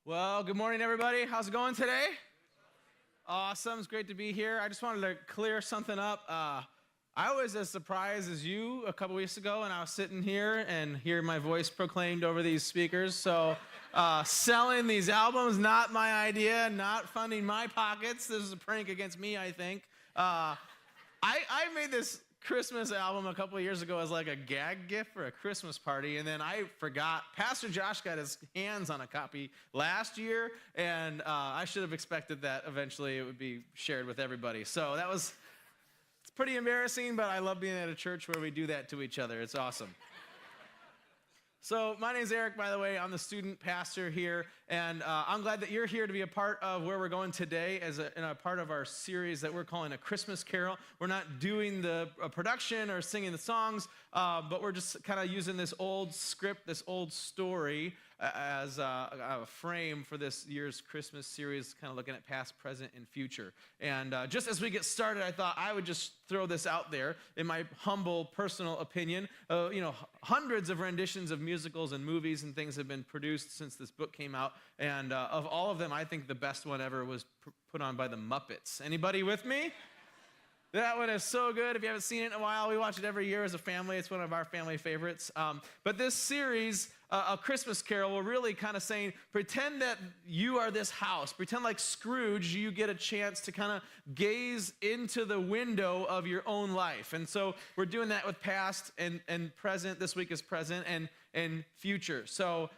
Well, good morning, everybody. How's it going today? Awesome. It's great to be here. I just wanted to clear something up. I was as surprised as you a couple weeks ago, and I was sitting here and hear my voice proclaimed over these speakers. So selling these albums, not my idea, not funding my pockets. This is a prank against me, I think. I made this Christmas album a couple of years ago as like a gag gift for a Christmas party, and then I forgot. Pastor Josh got his hands on a copy last year, and I should have expected that eventually it would be shared with everybody. So it's pretty embarrassing, but I love being at a church where we do that to each other. It's awesome. So my name's Eric, by the way. I'm the student pastor here, and I'm glad that you're here to be a part of where we're going today in a part of our series that we're calling A Christmas Carol. We're not doing the production or singing the songs, but we're just kind of using this old script, this old story as a frame for this year's Christmas series, kind of looking at past, present, and future. And just as we get started, I thought I would just throw this out there in my humble personal opinion. Hundreds of renditions of musicals and movies and things have been produced since this book came out. And of all of them, I think the best one ever was put on by the Muppets. Anybody with me? That one is so good. If you haven't seen it in a while, we watch it every year as a family. It's one of our family favorites. But this series, A Christmas Carol, we're really kind of saying, pretend that you are this house. Pretend like Scrooge, you get a chance to kind of gaze into the window of your own life. And so we're doing that with past and present. This week is present and future. So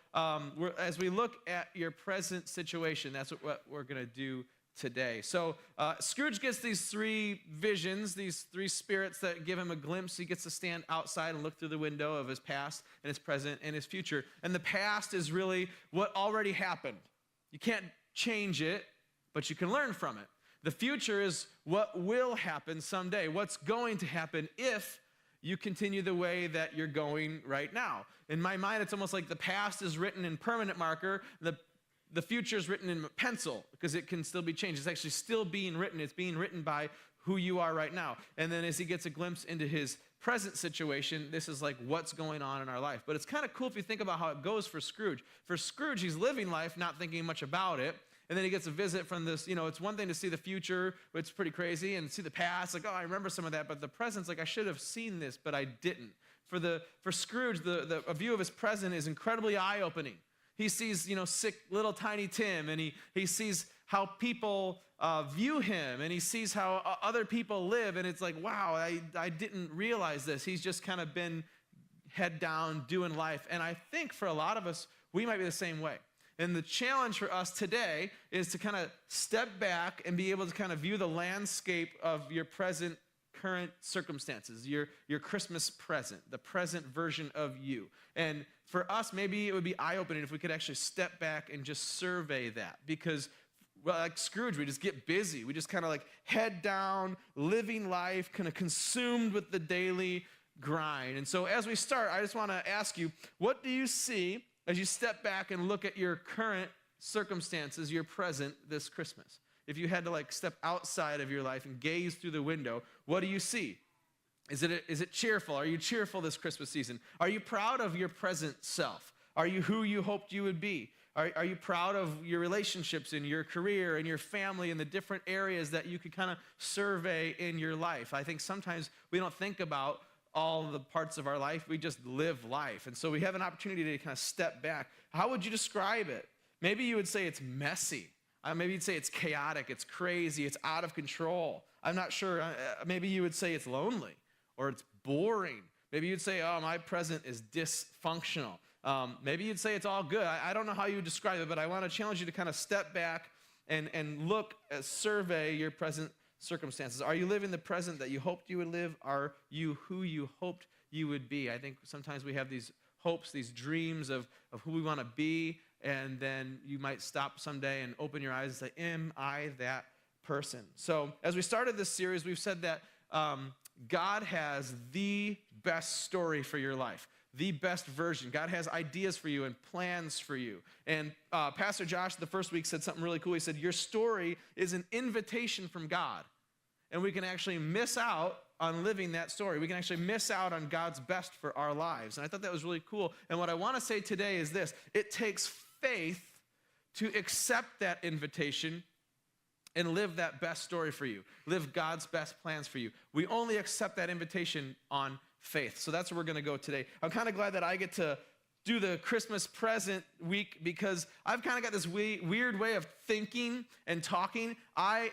as we look at your present situation, that's what we're going to do today. So Scrooge gets these three visions, these three spirits that give him a glimpse. He gets to stand outside and look through the window of his past and his present and his future. And the past is really what already happened. You can't change it, but you can learn from it. The future is what will happen someday, what's going to happen if you continue the way that you're going right now. In my mind, it's almost like the past is written in permanent marker, the future is written in pencil because it can still be changed. It's actually still being written. It's being written by who you are right now. And then as he gets a glimpse into his present situation, this is like what's going on in our life. But it's kind of cool if you think about how it goes for Scrooge. For Scrooge, he's living life, not thinking much about it. And then he gets a visit from this, it's one thing to see the future, it's pretty crazy, and see the past, like, oh, I remember some of that. But the present's like, I should have seen this, but I didn't. For Scrooge, a view of his present is incredibly eye-opening. He sees, sick little tiny Tim, and he sees how people view him, and he sees how other people live, and it's like, wow, I didn't realize this. He's just kind of been head down doing life. And I think for a lot of us, we might be the same way. And the challenge for us today is to kind of step back and be able to kind of view the landscape of your present current circumstances, your Christmas present, the present version of you. And for us, maybe it would be eye-opening if we could actually step back and just survey that. Because, well, like Scrooge, we just get busy. We just kind of like head down, living life, kind of consumed with the daily grind. And so as we start, I just want to ask you, what do you see as you step back and look at your current circumstances, your present this Christmas? If you had to like step outside of your life and gaze through the window, what do you see? Is it cheerful? Are you cheerful this Christmas season? Are you proud of your present self? Are you who you hoped you would be? Are you proud of your relationships and your career and your family and the different areas that you could kind of survey in your life? I think sometimes we don't think about all the parts of our life. We just live life. And so we have an opportunity to kind of step back. How would you describe it? Maybe you would say it's messy. Maybe you'd say it's chaotic, it's crazy, it's out of control. I'm not sure. Maybe you would say it's lonely or it's boring. Maybe you'd say, oh, my present is dysfunctional. Maybe you'd say it's all good. I don't know how you would describe it, but I want to challenge you to kind of step back and look, survey your present circumstances. Are you living the present that you hoped you would live? Are you who you hoped you would be? I think sometimes we have these hopes, these dreams of who we want to be, and then you might stop someday and open your eyes and say, am I that person? So as we started this series, we've said that God has the best story for your life, the best version. God has ideas for you and plans for you. And Pastor Josh, the first week, said something really cool. He said, your story is an invitation from God. And we can actually miss out on living that story. We can actually miss out on God's best for our lives. And I thought that was really cool. And what I want to say today is this: it takes faith to accept that invitation and live that best story for you, live God's best plans for you. We only accept that invitation on faith. So that's where we're going to go today. I'm kind of glad that I get to do the Christmas present week because I've kind of got this weird way of thinking and talking.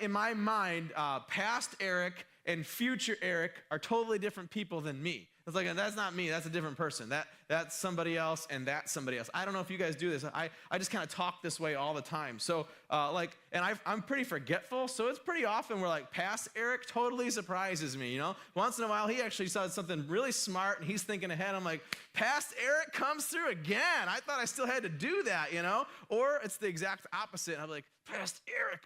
In my mind, past Eric and future Eric are totally different people than me. It's like, that's not me, that's a different person. That's somebody else, and that's somebody else. I don't know if you guys do this. I just kind of talk this way all the time. So, I'm pretty forgetful, so it's pretty often where, like, past Eric totally surprises me, you know? Once in a while, he actually said something really smart, and he's thinking ahead. I'm like, past Eric comes through again. I thought I still had to do that, you know? Or it's the exact opposite. I'm like, past Eric,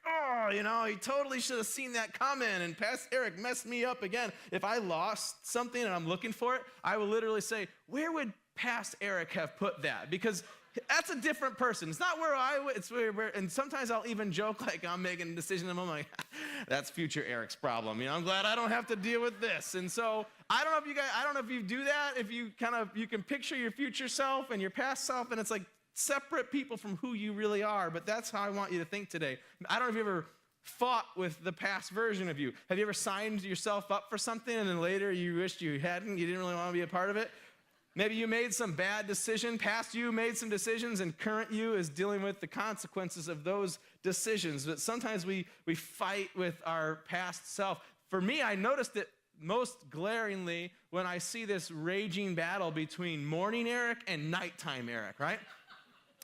he totally should have seen that coming, and past Eric messed me up again. If I lost something and I'm looking for it, I will literally say, where would past Eric have put that? Because that's a different person. It's not where it's where, and sometimes I'll even joke like I'm making a decision and I'm like, that's future Eric's problem. You know, I'm glad I don't have to deal with this. And so I don't know if you do that, if you can picture your future self and your past self, and it's like separate people from who you really are, but that's how I want you to think today. I don't know if you ever fought with the past version of you. Have you ever signed yourself up for something and then later you wished you hadn't, you didn't really want to be a part of it? Maybe you made some bad decision, past you made some decisions, and current you is dealing with the consequences of those decisions. But sometimes we fight with our past self. For me, I noticed it most glaringly when I see this raging battle between morning Eric and nighttime Eric, right?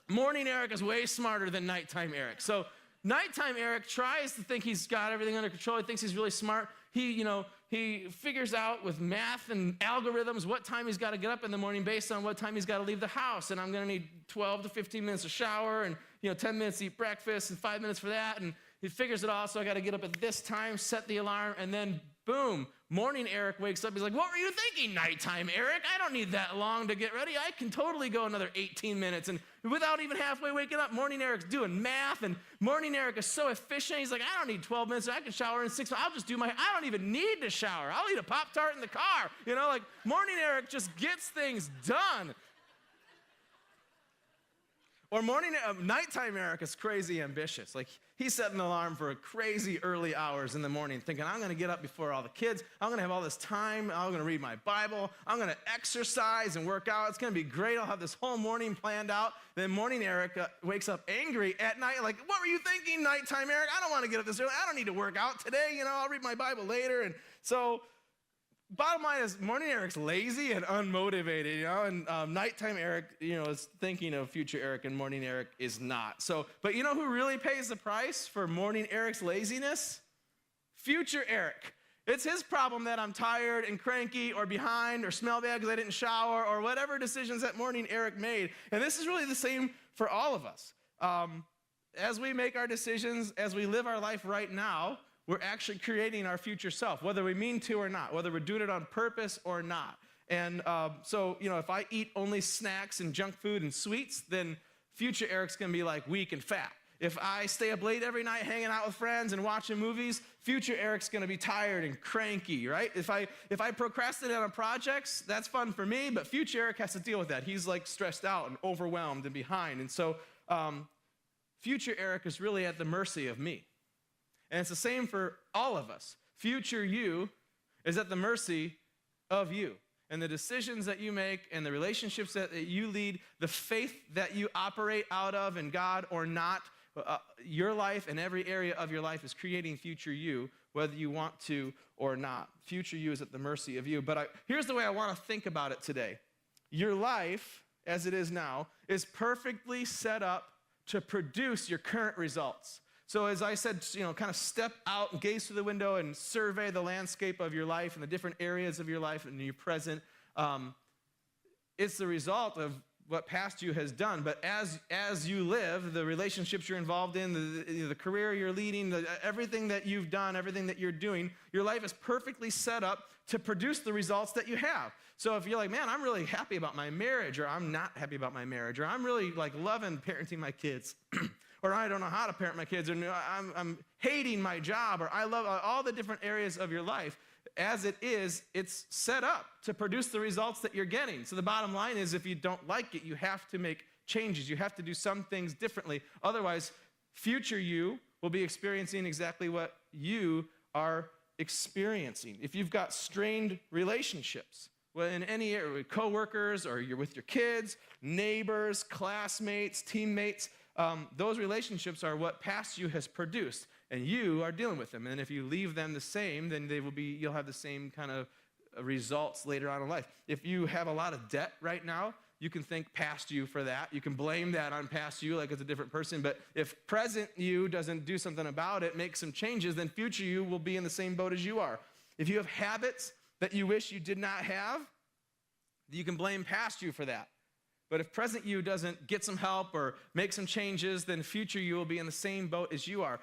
Morning Eric is way smarter than nighttime Eric. So nighttime Eric tries to think he's got everything under control. He thinks he's really smart. He figures out with math and algorithms what time he's got to get up in the morning based on what time he's got to leave the house. And I'm going to need 12 to 15 minutes to shower and 10 minutes to eat breakfast and 5 minutes for that. And he figures it all, so I got to get up at this time, set the alarm, and then boom, morning Eric wakes up. He's like, what were you thinking, nighttime Eric? I don't need that long to get ready. I can totally go another 18 minutes. And without even halfway waking up, morning Eric's doing math, and morning Eric is so efficient. He's like, I don't need 12 minutes. I can shower in 6 minutes. I'll just do I don't even need to shower. I'll eat a Pop-Tart in the car. Morning Eric just gets things done. Or nighttime Eric is crazy ambitious. Like, he set an alarm for crazy early hours in the morning, thinking, I'm going to get up before all the kids. I'm going to have all this time. I'm going to read my Bible. I'm going to exercise and work out. It's going to be great. I'll have this whole morning planned out. Then morning Eric wakes up angry at night, like, what were you thinking, nighttime Eric? I don't want to get up this early. I don't need to work out today. I'll read my Bible later. And so bottom line is morning Eric's lazy and unmotivated, and nighttime Eric, is thinking of future Eric, and morning Eric is not. So, but you know who really pays the price for morning Eric's laziness? Future Eric. It's his problem that I'm tired and cranky or behind or smell bad because I didn't shower or whatever decisions that morning Eric made. And this is really the same for all of us. As we make our decisions, as we live our life right now, we're actually creating our future self, whether we mean to or not, whether we're doing it on purpose or not. And so, if I eat only snacks and junk food and sweets, then future Eric's going to be like weak and fat. If I stay up late every night hanging out with friends and watching movies, future Eric's going to be tired and cranky, right? If I procrastinate on projects, that's fun for me, but future Eric has to deal with that. He's like stressed out and overwhelmed and behind. And so future Eric is really at the mercy of me. And it's the same for all of us. Future you is at the mercy of you. And the decisions that you make and the relationships that you lead, the faith that you operate out of in God or not, your life and every area of your life is creating future you, whether you want to or not. Future you is at the mercy of you. But here's the way I want to think about it today. Your life, as it is now, is perfectly set up to produce your current results. So as I said, kind of step out and gaze through the window and survey the landscape of your life and the different areas of your life and your present. It's the result of what past you has done. But as you live, the relationships you're involved in, the career you're leading, everything that you've done, everything that you're doing, your life is perfectly set up to produce the results that you have. So if you're like, man, I'm really happy about my marriage, or I'm not happy about my marriage, or I'm really loving parenting my kids, or I don't know how to parent my kids, or I'm hating my job, or I love all the different areas of your life. As it is, it's set up to produce the results that you're getting. So the bottom line is, if you don't like it, you have to make changes. You have to do some things differently. Otherwise, future you will be experiencing exactly what you are experiencing. If you've got strained relationships, well, in any area, with coworkers, or you're with your kids, neighbors, classmates, teammates, those relationships are what past you has produced, and you are dealing with them. And if you leave them the same, then you'll have the same kind of results later on in life. If you have a lot of debt right now, you can thank past you for that. You can blame that on past you like it's a different person. But if present you doesn't do something about it, make some changes, then future you will be in the same boat as you are. If you have habits that you wish you did not have, you can blame past you for that. But if present you doesn't get some help or make some changes, then future you will be in the same boat as you are.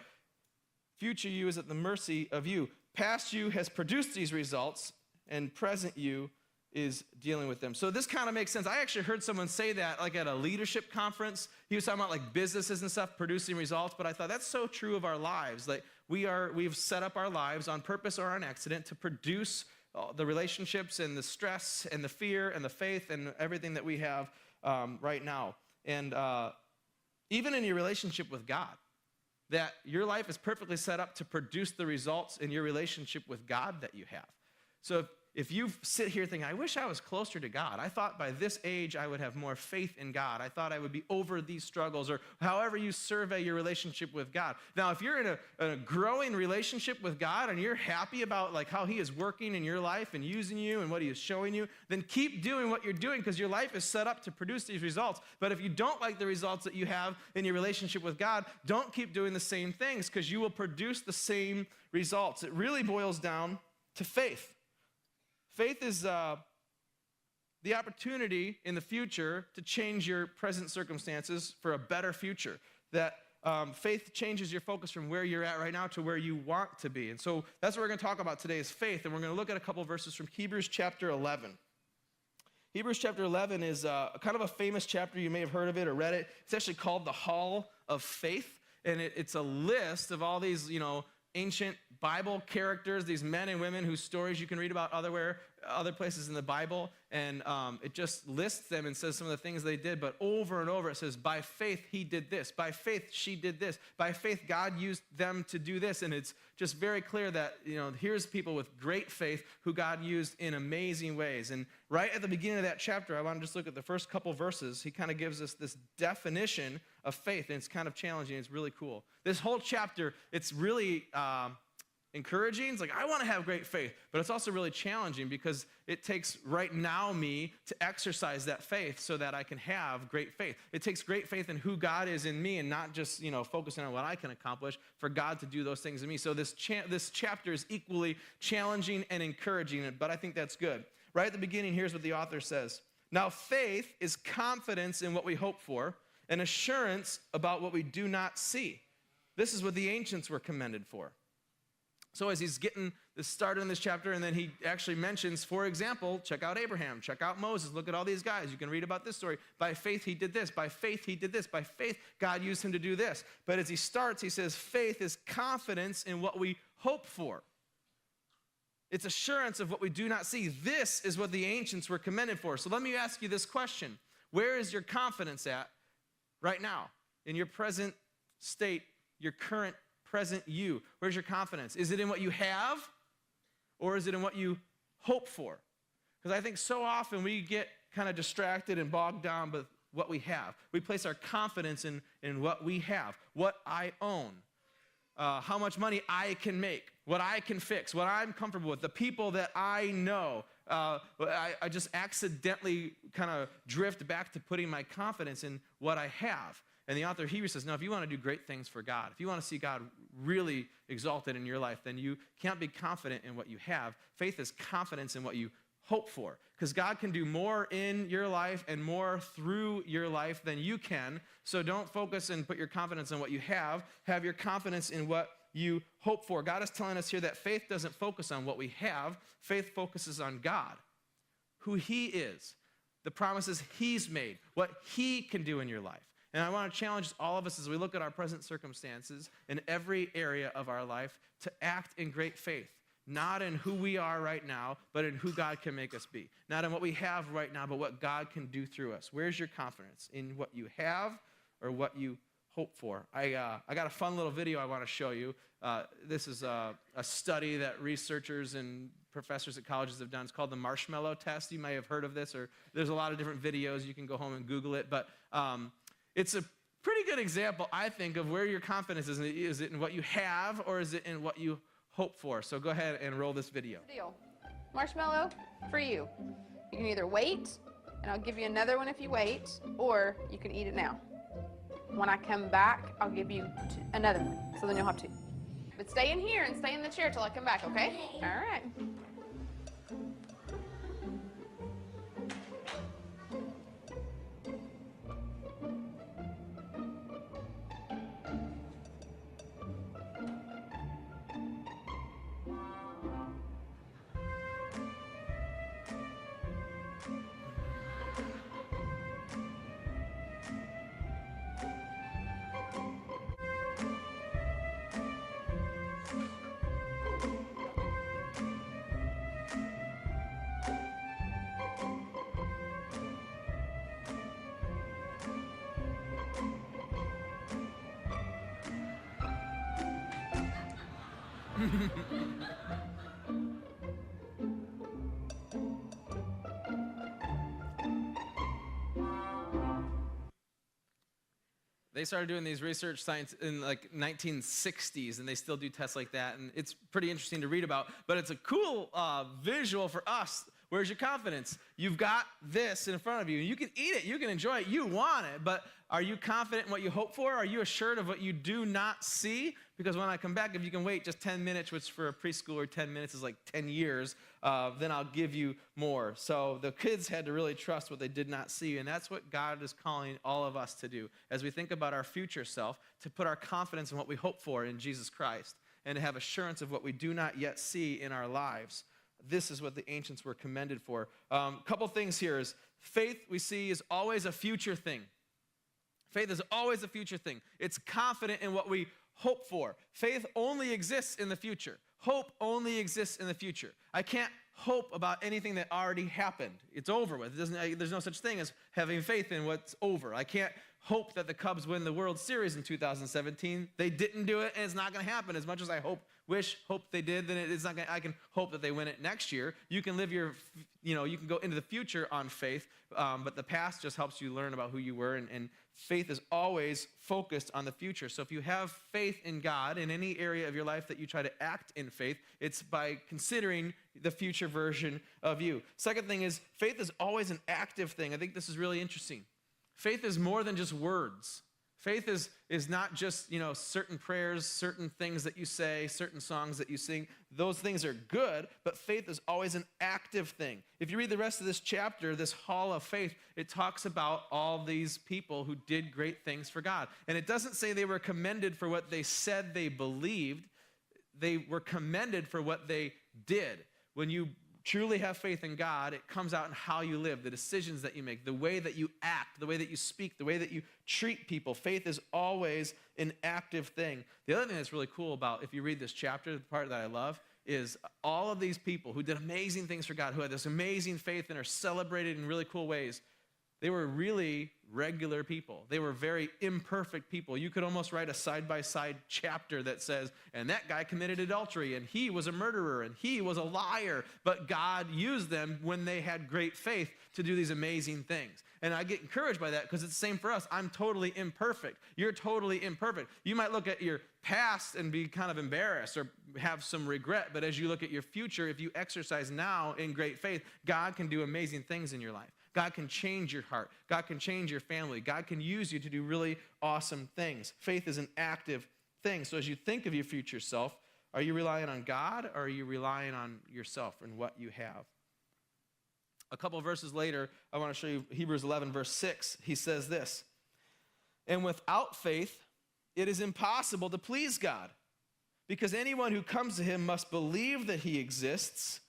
Future you is at the mercy of you. Past you has produced these results, and present you is dealing with them. So this kind of makes sense. I actually heard someone say that like at a leadership conference. He was talking about like businesses and stuff producing results, but I thought that's so true of our lives. Like we've set up our lives on purpose or on accident to produce the relationships and the stress and the fear and the faith and everything that we have right now. And even in your relationship with God, that your life is perfectly set up to produce the results in your relationship with God that you have. So if you sit here thinking, I wish I was closer to God. I thought by this age I would have more faith in God. I thought I would be over these struggles, or however you survey your relationship with God. Now, if you're in a growing relationship with God and you're happy about like how he is working in your life and using you and what he is showing you, then keep doing what you're doing because your life is set up to produce these results. But if you don't like the results that you have in your relationship with God, don't keep doing the same things because you will produce the same results. It really boils down to faith. Faith is the opportunity in the future to change your present circumstances for a better future. That faith changes your focus from where you're at right now to where you want to be. And so that's what we're going to talk about today is faith. And we're going to look at a couple of verses from Hebrews chapter 11. Hebrews chapter 11 is kind of a famous chapter. You may have heard of it or read it. It's actually called the Hall of Faith. And it's a list of all these, ancient Bible characters, these men and women whose stories you can read about other places in the Bible, and it just lists them and says some of the things they did, but over and over it says, by faith he did this, by faith she did this, by faith God used them to do this, and it's just very clear that, here's people with great faith who God used in amazing ways. And right at the beginning of that chapter, I want to just look at the first couple verses. He kind of gives us this definition of faith, and it's kind of challenging. It's really cool. This whole chapter, it's really encouraging. It's like, I want to have great faith, but it's also really challenging because it takes right now me to exercise that faith so that I can have great faith. It takes great faith in who God is in me and not just, focusing on what I can accomplish, for God to do those things in me. So this chapter is equally challenging and encouraging, but I think that's good. Right at the beginning, here's what the author says. Now, faith is confidence in what we hope for and assurance about what we do not see. This is what the ancients were commended for. So as he's getting this started in this chapter, and then he actually mentions, for example, check out Abraham, check out Moses, look at all these guys. You can read about this story. By faith he did this. By faith he did this. By faith God used him to do this. But as he starts, he says, faith is confidence in what we hope for. It's assurance of what we do not see. This is what the ancients were commended for. So let me ask you this question. Where is your confidence at right now in your present state, your current present you? Where's your confidence? Is it in what you have, or is it in what you hope for? Because I think so often we get kind of distracted and bogged down with what we have. We place our confidence in what we have, what I own, how much money I can make, what I can fix, what I'm comfortable with, the people that I know. I just accidentally kind of drift back to putting my confidence in what I have. And the author of Hebrews says, no, if you want to do great things for God, if you want to see God really exalted in your life, then you can't be confident in what you have. Faith is confidence in what you hope for, because God can do more in your life and more through your life than you can. So don't focus and put your confidence in what you have. Have your confidence in what you hope for. God is telling us here that faith doesn't focus on what we have. Faith focuses on God, who he is, the promises he's made, what he can do in your life. And I want to challenge all of us as we look at our present circumstances in every area of our life to act in great faith. not in who we are right now, but in who God can make us be. Not in what we have right now, but what God can do through us. Where's your confidence? In what you have or what you hope for? I got a fun little video I want to show you. This is a study that researchers and professors at colleges have done. It's called the marshmallow test. You may have heard of this, or there's a lot of different videos. You can go home and Google it. But it's a pretty good example, I think, of where your confidence is. Is it in what you have, or is it in what you hope for? So go ahead and roll this video. Deal. Marshmallow for you. You can either wait, and I'll give you another one if you wait, or you can eat it now. When I come back, I'll give you another one, so then you'll have two. But stay in here and stay in the chair till I come back, okay? All right. They started doing these research science in like 1960s, and they still do tests like that, and it's pretty interesting to read about, but it's a cool visual for us. Where's your confidence? You've got this in front of you. You can eat it. You can enjoy it. You want it, but are you confident in what you hope for? Are you assured of what you do not see? Because when I come back, if you can wait just 10 minutes, which for a preschooler, 10 minutes is like 10 years, then I'll give you more. So the kids had to really trust what they did not see, and that's what God is calling all of us to do as we think about our future self, to put our confidence in what we hope for in Jesus Christ and to have assurance of what we do not yet see in our lives. This is what the ancients were commended for. Couple things here is faith, we see, is always a future thing. Faith is always a future thing. It's confident in what we hope for. Faith only exists in the future. Hope only exists in the future. I can't hope about anything that already happened. It's over with. There's no such thing as having faith in what's over. I can't hope that the Cubs win the World Series in 2017. They didn't do it, and it's not going to happen. As much as I hope they did, then it's not going. I can hope that they win it next year. You can live you can go into the future on faith, but the past just helps you learn about who you were, and faith is always focused on the future. So if you have faith in God in any area of your life that you try to act in faith, it's by considering the future version of you. Second thing is faith is always an active thing. I think this is really interesting. Faith is more than just words. Faith is not just, certain prayers, certain things that you say, certain songs that you sing. Those things are good, but faith is always an active thing. If you read the rest of this chapter, this hall of faith, it talks about all these people who did great things for God. And it doesn't say they were commended for what they said they believed. They were commended for what they did. When you truly have faith in God, it comes out in how you live, the decisions that you make, the way that you act, the way that you speak, the way that you treat people. Faith is always an active thing. The other thing that's really cool about, if you read this chapter, the part that I love, is all of these people who did amazing things for God, who had this amazing faith and are celebrated in really cool ways, they were really regular people. They were very imperfect people. You could almost write a side-by-side chapter that says, and that guy committed adultery, and he was a murderer, and he was a liar, but God used them when they had great faith to do these amazing things. And I get encouraged by that because it's the same for us. I'm totally imperfect. You're totally imperfect. You might look at your past and be kind of embarrassed or have some regret, but as you look at your future, if you exercise now in great faith, God can do amazing things in your life. God can change your heart. God can change your family. God can use you to do really awesome things. Faith is an active thing. So as you think of your future self, are you relying on God or are you relying on yourself and what you have? A couple verses later, I want to show you Hebrews 11, verse 6. He says this, "And without faith, it is impossible to please God, because anyone who comes to him must believe that he exists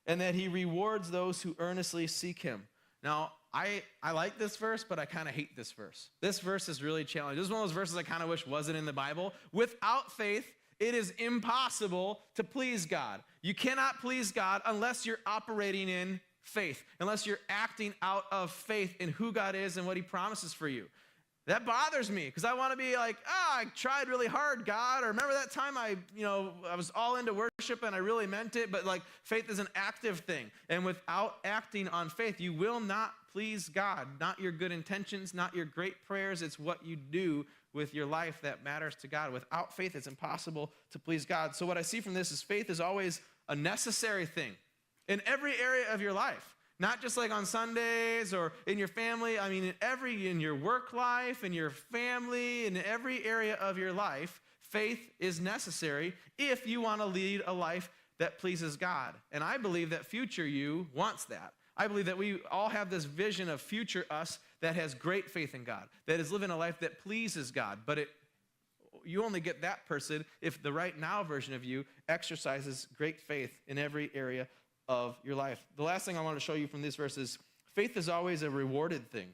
and that he rewards those who earnestly seek him." Now, I like this verse, but I kind of hate this verse. This verse is really challenging. This is one of those verses I kind of wish wasn't in the Bible. Without faith, It is impossible to please God. You cannot please God unless you're operating in faith, unless you're acting out of faith in who God is and what he promises for you. That bothers me because I want to be like, I tried really hard, God. Or remember that time I was all into worship and I really meant it, but like faith is an active thing. And without acting on faith, you will not please God. Not your good intentions, not your great prayers. It's what you do with your life that matters to God. Without faith, it's impossible to please God. So what I see from this is faith is always a necessary thing in every area of your life. Not just like on Sundays or in your family. I mean, in your work life, in your family, in every area of your life, faith is necessary if you want to lead a life that pleases God. And I believe that future you wants that. I believe that we all have this vision of future us that has great faith in God, that is living a life that pleases God. But you only get that person if the right now version of you exercises great faith in every area of your life. The last thing I want to show you from this verse is faith is always a rewarded thing.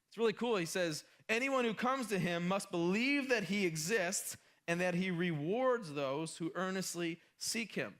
It's really cool. He says, anyone who comes to him must believe that he exists and that he rewards those who earnestly seek him.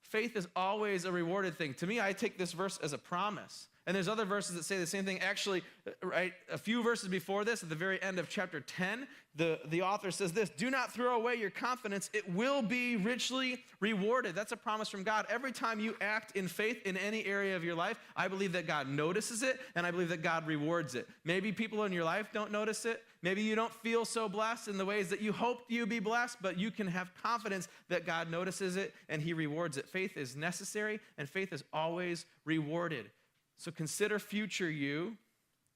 Faith is always a rewarded thing. To me, I take this verse as a promise. And there's other verses that say the same thing. Actually, right, a few verses before this, at the very end of chapter 10, the author says this: do not throw away your confidence. It will be richly rewarded. That's a promise from God. Every time you act in faith in any area of your life, I believe that God notices it, and I believe that God rewards it. Maybe people in your life don't notice it. Maybe you don't feel so blessed in the ways that you hoped you'd be blessed, but you can have confidence that God notices it and he rewards it. Faith is necessary, and faith is always rewarded. So consider future you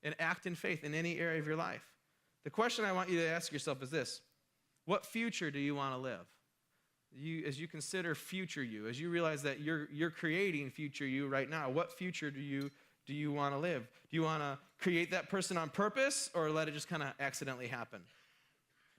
and act in faith in any area of your life. The question I want you to ask yourself is this: what future do you want to live? As you consider future you, as you realize that you're creating future you right now, what future do you want to live? Do you want to create that person on purpose or let it just kind of accidentally happen?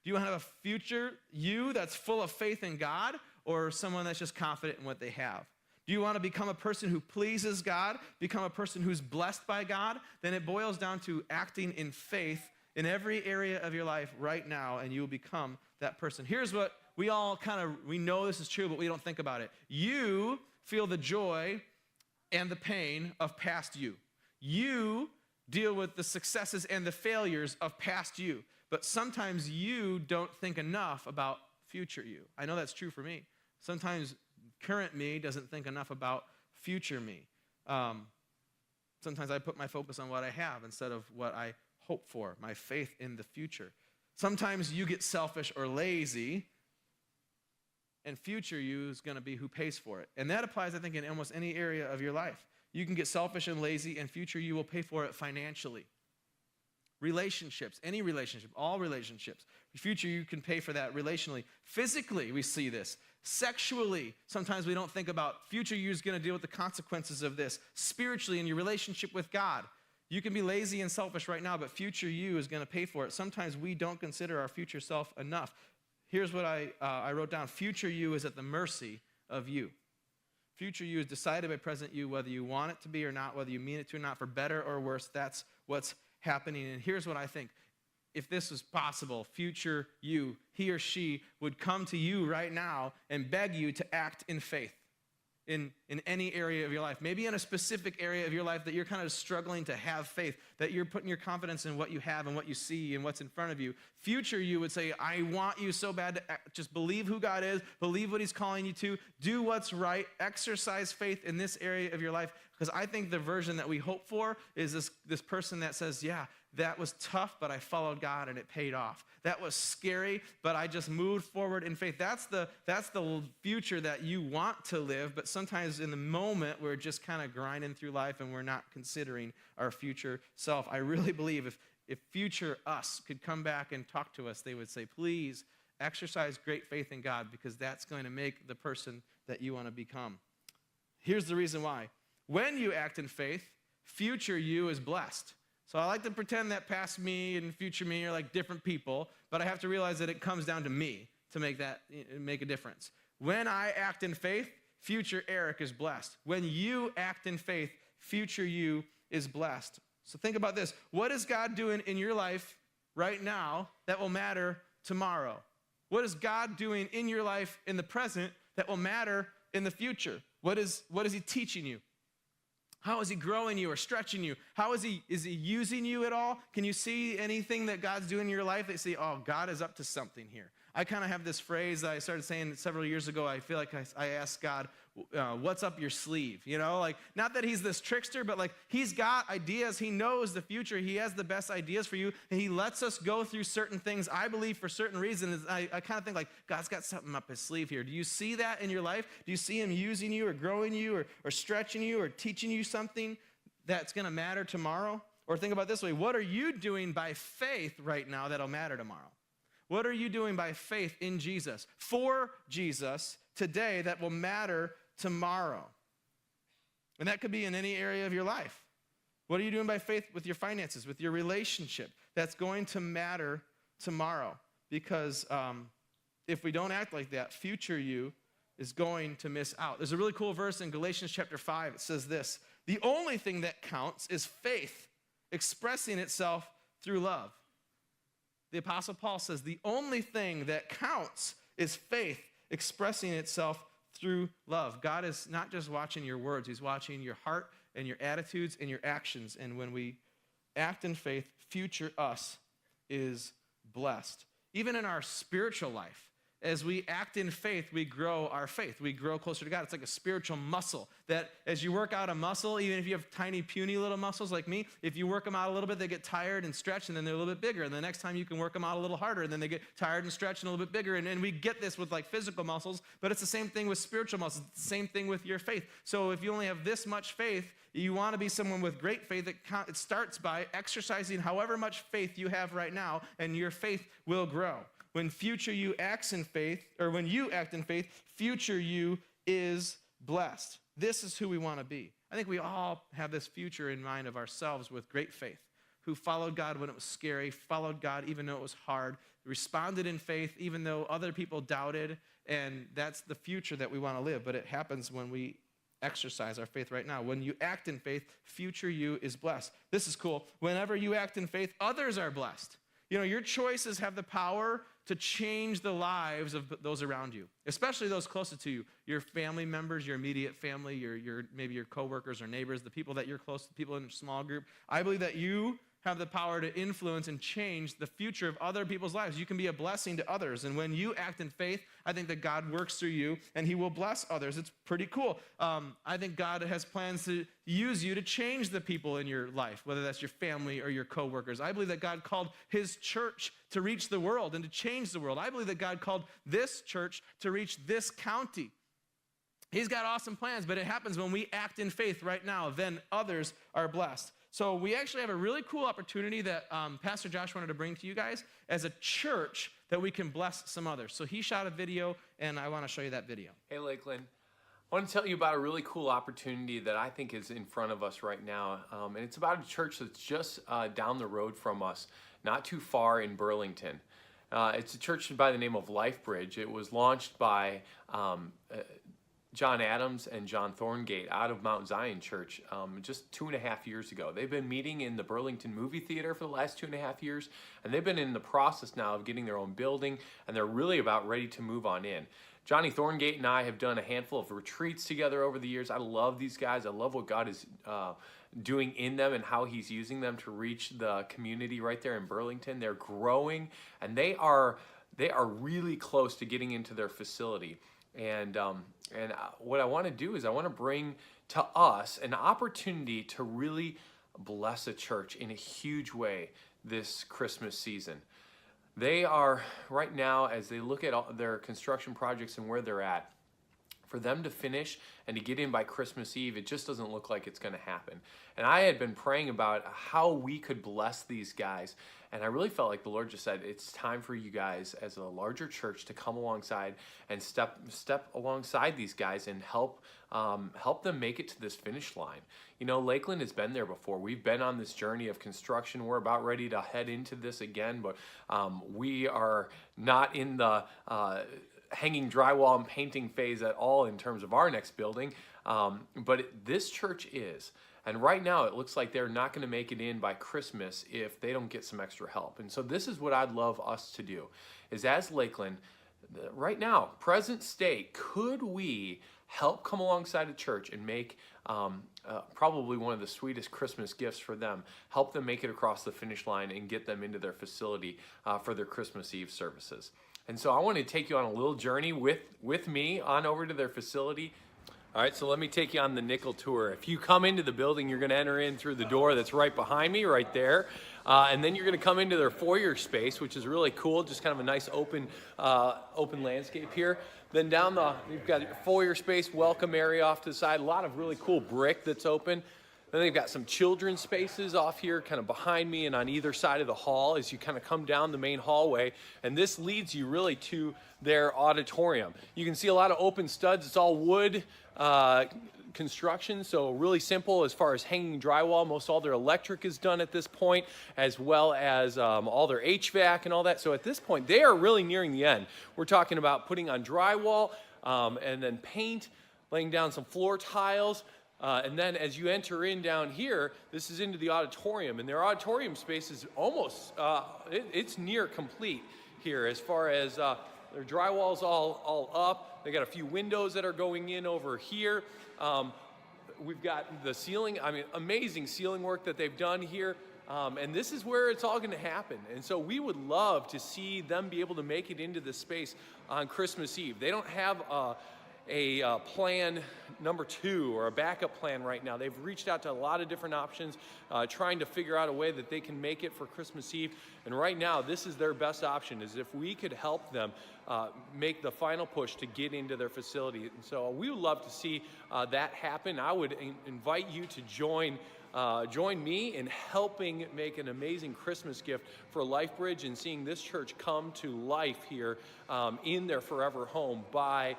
Do you want to have a future you that's full of faith in God, or someone that's just confident in what they have? Do you want to become a person who pleases God, become a person who's blessed by God? Then it boils down to acting in faith in every area of your life right now, and you will become that person. Here's what we know this is true, but we don't think about it. You feel the joy and the pain of past you. You deal with the successes and the failures of past you, but sometimes you don't think enough about future you. I know that's true for me. Sometimes current me doesn't think enough about future me. Sometimes I put my focus on what I have instead of what I hope for, my faith in the future. Sometimes you get selfish or lazy, and future you is going to be who pays for it. And that applies, I think, in almost any area of your life. You can get selfish and lazy, and future you will pay for it financially. Relationships, any relationship, all relationships. Future you can pay for that relationally. Physically, we see this. Sexually, sometimes we don't think about future you is going to deal with the consequences of this. Spiritually, in your relationship with God, you can be lazy and selfish right now, but future you is going to pay for it. Sometimes we don't consider our future self enough. Here's what I wrote down. Future you is at the mercy of you. Future you is decided by present you, whether you want it to be or not, whether you mean it to or not, for better or worse. That's what's happening. And here's what I think. If this was possible, future you, he or she would come to you right now and beg you to act in faith in any area of your life. Maybe in a specific area of your life that you're kind of struggling to have faith, that you're putting your confidence in what you have and what you see and what's in front of you. Future you would say, I want you so bad to just believe who God is, believe what he's calling you to, do what's right, exercise faith in this area of your life. Because I think the version that we hope for is this person that says, yeah, that was tough, but I followed God and it paid off. That was scary, but I just moved forward in faith. That's the future that you want to live, but sometimes in the moment we're just kind of grinding through life and we're not considering our future self. I really believe if future us could come back and talk to us, they would say, please exercise great faith in God, because that's going to make the person that you want to become. Here's the reason why. When you act in faith, future you is blessed. So I like to pretend that past me and future me are like different people, but I have to realize that it comes down to me to make a difference. When I act in faith, future Eric is blessed. When you act in faith, future you is blessed. So think about this. What is God doing in your life right now that will matter tomorrow? What is God doing in your life in the present that will matter in the future? What is he teaching you? How is he growing you or stretching you? Is he using you at all? Can you see anything that God's doing in your life that you say, oh, God is up to something here? I kind of have this phrase that I started saying several years ago. I feel like I asked God, what's up your sleeve? You know, like, not that he's this trickster, but like, he's got ideas. He knows the future. He has the best ideas for you. And he lets us go through certain things, I believe, for certain reasons. I kind of think like, God's got something up his sleeve here. Do you see that in your life? Do you see him using you or growing you or stretching you or teaching you something that's going to matter tomorrow? Or think about it this way. What are you doing by faith right now that'll matter tomorrow? What are you doing by faith in Jesus, for Jesus today that will matter tomorrow? And that could be in any area of your life. What are you doing by faith with your finances, with your relationship? That's going to matter tomorrow. Because if we don't act like that, future you is going to miss out. There's a really cool verse in Galatians chapter 5. It says this: the only thing that counts is faith expressing itself through love. The Apostle Paul says the only thing that counts is faith expressing itself through love. God is not just watching your words. He's watching your heart and your attitudes and your actions. And when we act in faith, future us is blessed. Even in our spiritual life, as we act in faith, we grow our faith. We grow closer to God. It's like a spiritual muscle that as you work out a muscle, even if you have tiny, puny little muscles like me, if you work them out a little bit, they get tired and stretched, and then they're a little bit bigger. And the next time you can work them out a little harder, and then they get tired and stretched and a little bit bigger. And we get this with like physical muscles, but it's the same thing with spiritual muscles. It's the same thing with your faith. So if you only have this much faith, you want to be someone with great faith. It starts by exercising however much faith you have right now, and your faith will grow. When future you acts in faith, or when you act in faith, future you is blessed. This is who we want to be. I think we all have this future in mind of ourselves with great faith, who followed God when it was scary, followed God even though it was hard, responded in faith even though other people doubted, and that's the future that we want to live. But it happens when we exercise our faith right now. When you act in faith, future you is blessed. This is cool. Whenever you act in faith, others are blessed. You know, your choices have the power to change the lives of those around you, especially those closest to you, your family members, your immediate family, maybe your coworkers or neighbors, the people that you're close to, people in a small group. I believe that you have the power to influence and change the future of other people's lives. You can be a blessing to others. And when you act in faith, I think that God works through you and he will bless others. It's pretty cool. I think God has plans to use you to change the people in your life, whether that's your family or your coworkers. I believe that God called his church to reach the world and to change the world. I believe that God called this church to reach this county. He's got awesome plans, but it happens when we act in faith right now, then others are blessed. So we actually have a really cool opportunity that Pastor Josh wanted to bring to you guys as a church that we can bless some others. So he shot a video, and I want to show you that video. Hey, Lakeland. I want to tell you about a really cool opportunity that I think is in front of us right now. And it's about a church that's just down the road from us, not too far in Burlington. It's a church by the name of LifeBridge. It was launched by John Adams and John Thorngate out of Mount Zion Church just 2.5 years ago. They've been meeting in the Burlington Movie Theater for the last 2.5 years, and they've been in the process now of getting their own building, and they're really about ready to move on in. Johnny Thorngate and I have done a handful of retreats together over the years. I love these guys. I love what God is doing in them and how he's using them to reach the community right there in Burlington. They're growing, and they are really close to getting into their facility. And what I want to do is I want to bring to us an opportunity to really bless a church in a huge way this Christmas season. They are, right now, as they look at all their construction projects and where they're at, for them to finish and to get in by Christmas Eve, it just doesn't look like it's going to happen. And I had been praying about how we could bless these guys. And I really felt like the Lord just said, it's time for you guys as a larger church to come alongside and step alongside these guys and help them make it to this finish line. You know, Lakeland has been there before. We've been on this journey of construction. We're about ready to head into this again, but we are not in the hanging drywall and painting phase at all in terms of our next building, but this church is. And right now, it looks like they're not going to make it in by Christmas if they don't get some extra help. And so this is what I'd love us to do, is as Lakeland, right now, present state, could we help come alongside a church and make probably one of the sweetest Christmas gifts for them, help them make it across the finish line and get them into their facility for their Christmas Eve services? And so I want to take you on a little journey with me on over to their facility. All right, so let me take you on the nickel tour. If you come into the building, you're going to enter in through the door that's right behind me, right there. And then you're going to come into their foyer space, which is really cool, just kind of a nice open landscape here. Then you've got your foyer space, welcome area off to the side, a lot of really cool brick that's open. Then they've got some children's spaces off here kind of behind me and on either side of the hall as you kind of come down the main hallway. And this leads you really to their auditorium. You can see a lot of open studs. It's all wood construction, so really simple as far as hanging drywall. Most all their electric is done at this point, as well as all their HVAC and all that. So at this point, they are really nearing the end. We're talking about putting on drywall and then paint, laying down some floor tiles. And then as you enter in down here, this is into the auditorium, and their auditorium space is almost, it's near complete here as far as their drywall's all up. They got a few windows that are going in over here. We've got the ceiling, amazing ceiling work that they've done here. And this is where it's all going to happen. And so we would love to see them be able to make it into this space on Christmas Eve. They don't have a plan number 2 or a backup plan right now. They've reached out to a lot of different options, trying to figure out a way that they can make it for Christmas Eve. And right now, this is their best option, is if we could help them make the final push to get into their facility. And so we would love to see that happen. I would invite you to join me in helping make an amazing Christmas gift for LifeBridge and seeing this church come to life here in their forever home by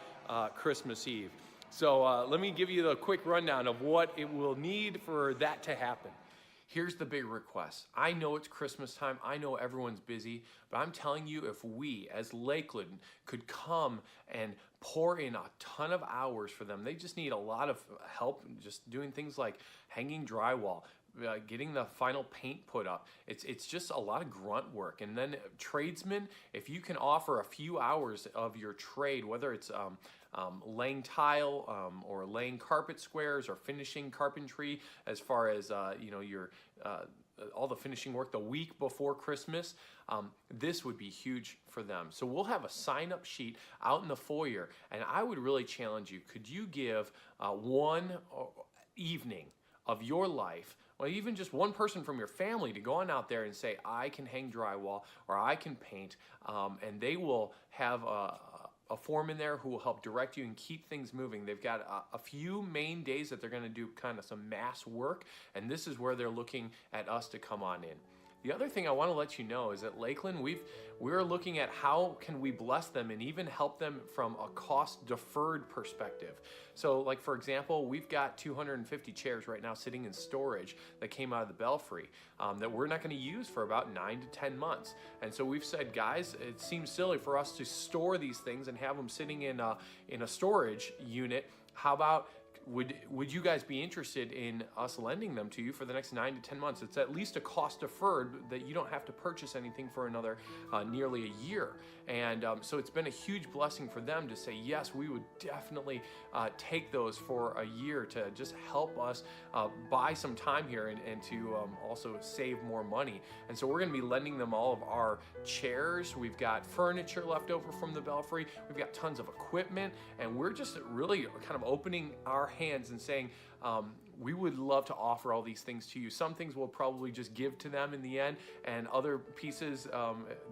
Christmas Eve. So let me give you the quick rundown of what it will need for that to happen. Here's the big request. I know it's Christmas time. I know everyone's busy, but I'm telling you, if we as Lakeland could come and pour in a ton of hours for them, they just need a lot of help just doing things like hanging drywall, getting the final paint put up. It's just a lot of grunt work. And then tradesmen, if you can offer a few hours of your trade, whether it's laying tile or laying carpet squares or finishing carpentry, as far as your all the finishing work the week before Christmas, this would be huge for them. So we'll have a sign-up sheet out in the foyer, and I would really challenge you, could you give one evening of your life, or even just one person from your family, to go on out there and say, I can hang drywall or I can paint, and they will have a foreman there who will help direct you and keep things moving. They've got a few main days that they're going to do kind of some mass work, and this is where they're looking at us to come on in. The other thing I want to let you know is that Lakeland, we're looking at how can we bless them and even help them from a cost deferred perspective. So like, for example, we've got 250 chairs right now sitting in storage that came out of the Belfry that we're not going to use for about 9 to 10 months. And so we've said, guys, it seems silly for us to store these things and have them sitting in a storage unit. How about would you guys be interested in us lending them to you for the next 9 to 10 months? It's at least a cost deferred that you don't have to purchase anything for another nearly a year. And so it's been a huge blessing for them to say, yes, we would definitely take those for a year to just help us buy some time here and to also save more money. And so we're going to be lending them all of our chairs. We've got furniture left over from the Belfry. We've got tons of equipment, and we're just really kind of opening our hands and saying, we would love to offer all these things to you. Some things we'll probably just give to them in the end, and other pieces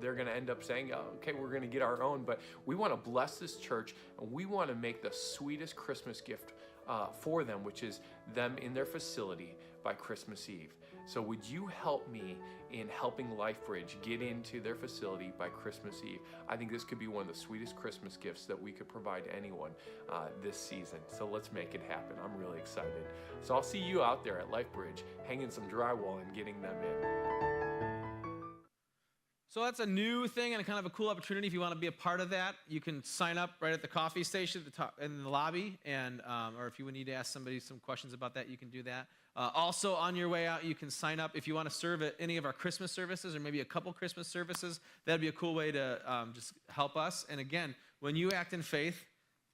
they're going to end up saying, oh, okay, we're going to get our own. But we want to bless this church, and we want to make the sweetest Christmas gift for them, which is them in their facility by Christmas Eve. So would you help me in helping LifeBridge get into their facility by Christmas Eve? I think this could be one of the sweetest Christmas gifts that we could provide to anyone this season. So let's make it happen. I'm really excited. So I'll see you out there at LifeBridge hanging some drywall and getting them in. So that's a new thing and kind of a cool opportunity. If you want to be a part of that, you can sign up right at the coffee station at the top in the lobby, and or if you would need to ask somebody some questions about that, you can do that. Also, on your way out, you can sign up if you want to serve at any of our Christmas services or maybe a couple Christmas services. That'd be a cool way to just help us. And again, when you act in faith,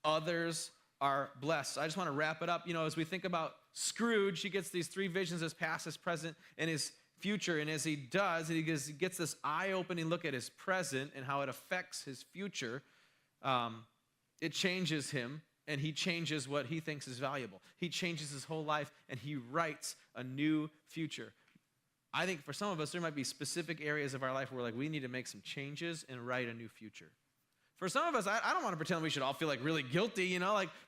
others are blessed. So I just want to wrap it up. As we think about Scrooge, he gets these three visions: his past, his present, and his future. And as he does, he gets this eye-opening look at his present and how it affects his future. It changes him, and he changes what he thinks is valuable. He changes his whole life, and he writes a new future. I think for some of us, there might be specific areas of our life where we need to make some changes and write a new future. For some of us, I don't want to pretend we should all feel really guilty,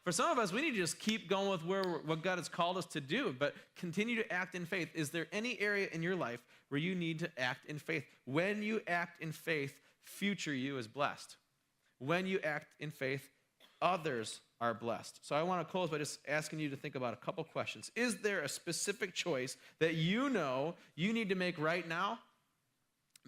for some of us, we need to just keep going with what God has called us to do, but continue to act in faith. Is there any area in your life where you need to act in faith? When you act in faith, future you is blessed. When you act in faith, others are blessed. So I want to close by just asking you to think about a couple questions. Is there a specific choice that you need to make right now?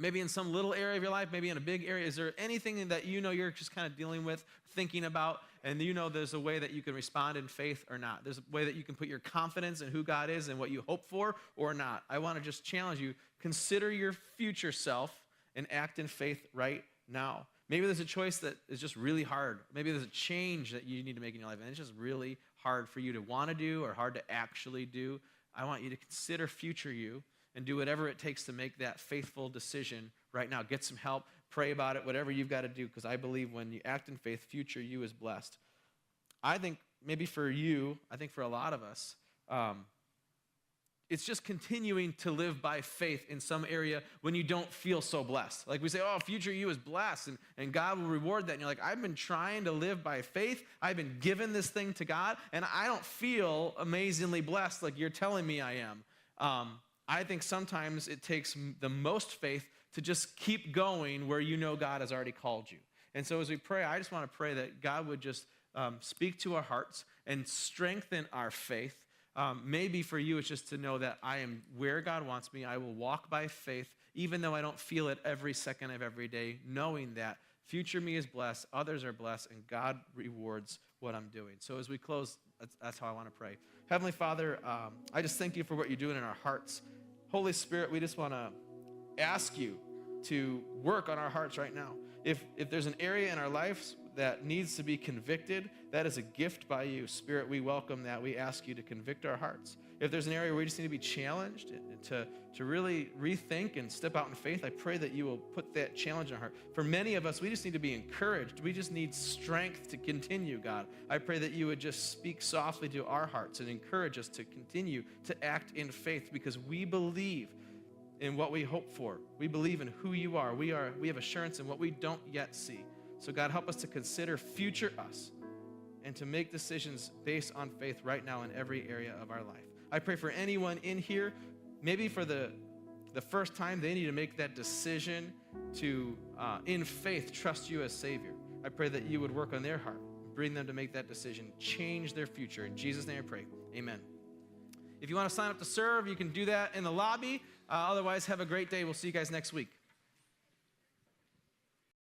Maybe in some little area of your life, maybe in a big area. Is there anything that you're just kind of dealing with, thinking about, and there's a way that you can respond in faith or not? There's a way that you can put your confidence in who God is and what you hope for or not. I want to just challenge you, consider your future self and act in faith right now. Maybe there's a choice that is just really hard. Maybe there's a change that you need to make in your life, and it's just really hard for you to want to do or hard to actually do. I want you to consider future you and do whatever it takes to make that faithful decision right now. Get some help, pray about it, whatever you've got to do, because I believe when you act in faith, future you is blessed. I think maybe for you, I think for a lot of us, it's just continuing to live by faith in some area when you don't feel so blessed. Like we say, future you is blessed, and God will reward that. And you're like, I've been trying to live by faith. I've been given this thing to God, and I don't feel amazingly blessed like you're telling me I am. I think sometimes it takes the most faith to just keep going where God has already called you. And so as we pray, I just want to pray that God would just speak to our hearts and strengthen our faith. Maybe for you, it's just to know that I am where God wants me. I will walk by faith, even though I don't feel it every second of every day, knowing that future me is blessed, others are blessed, and God rewards what I'm doing. So as we close, that's how I want to pray. Heavenly Father, I just thank you for what you're doing in our hearts. Holy Spirit, we just want to ask you to work on our hearts right now. If there's an area in our lives that needs to be convicted, that is a gift by you. Spirit, we welcome that. We ask you to convict our hearts. If there's an area where we just need to be challenged, to really rethink and step out in faith, I pray that you will put that challenge in our heart. For many of us, we just need to be encouraged. We just need strength to continue, God. I pray that you would just speak softly to our hearts and encourage us to continue to act in faith, because we believe in what we hope for. We believe in who you are. We have assurance in what we don't yet see. So God, help us to consider future us and to make decisions based on faith right now in every area of our life. I pray for anyone in here, maybe for the first time, they need to make that decision to, in faith, trust you as Savior. I pray that you would work on their heart, bring them to make that decision, change their future. In Jesus' name I pray, amen. If you want to sign up to serve, you can do that in the lobby. Otherwise, have a great day. We'll see you guys next week.